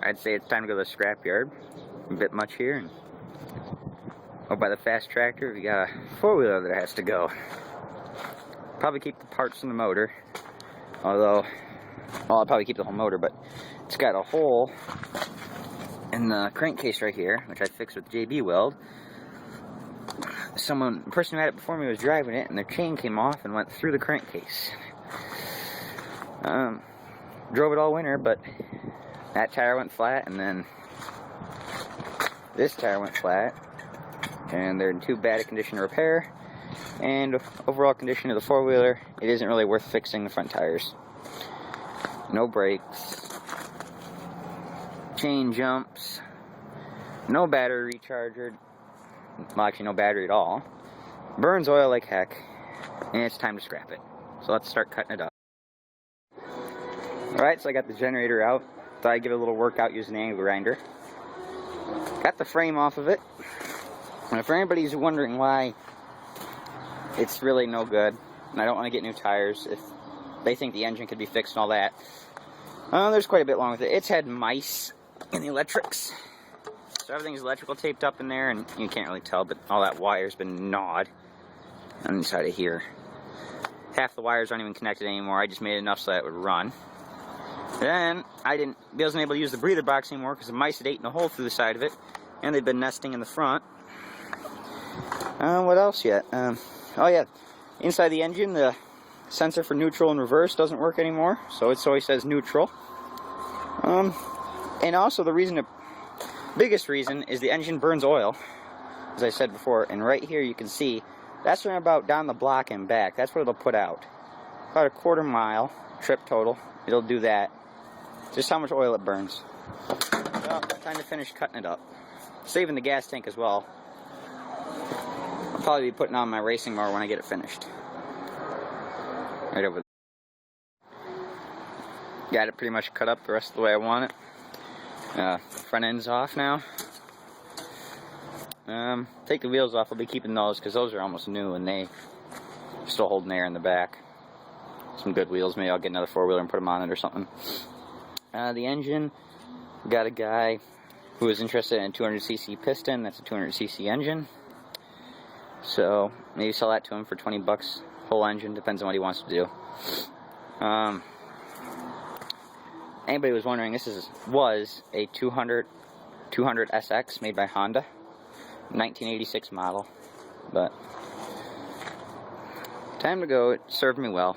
I'd say it's time to go to the scrapyard. A bit much here. And over by the fast tractor, we got a four-wheeler that has to go. Probably keep the parts in the motor. Although, well, I'll probably keep the whole motor, but it's got a hole in the crankcase right here, which I fixed with JB weld. The person who had it before me was driving it, and their chain came off and went through the crankcase. Drove it all winter, but that tire went flat, and then this tire went flat, and they're in too bad a condition to repair. And overall condition of the four-wheeler, it isn't really worth fixing the front tires. No brakes, chain jumps, no battery recharger, well, actually no battery at all, burns oil like heck, and it's time to scrap it. So let's start cutting it up. Alright, so I got the generator out. Thought I'd give it a little workout using the angle grinder. Got the frame off of it. And for anybody who's wondering why it's really no good, and I don't want to get new tires, if they think the engine could be fixed and all that, there's quite a bit wrong with it. It's had mice in the electrics. So everything's electrical taped up in there, and you can't really tell, but all that wire's been gnawed on the inside of here. Half the wires aren't even connected anymore. I just made enough so that it would run. Then I wasn't able to use the breather box anymore because the mice had eaten a hole through the side of it, and they've been nesting in the front. What else yet? Oh yeah, inside the engine, the sensor for neutral and reverse doesn't work anymore, so it always says neutral. And also the biggest reason is the engine burns oil, as I said before, and right here you can see, that's from about down the block and back. That's what it'll put out. About a quarter mile trip total, it'll do that. Just how much oil it burns. Well, time to finish cutting it up. Saving the gas tank as well. I'll probably be putting on my racing mower when I get it finished. Right over there. Got it pretty much cut up the rest of the way I want it. Front end's off now. Take the wheels off. I'll be keeping those because those are almost new and they are still holding air in the back. Some good wheels. Maybe I'll get another four-wheeler and put them on it or something. The engine, got a guy who was interested in a 200cc piston. That's a 200cc engine. So maybe sell that to him for 20 bucks. Whole engine, depends on what he wants to do. Anybody was wondering, this was a 200 SX made by Honda, 1986 model. But time to go. It served me well.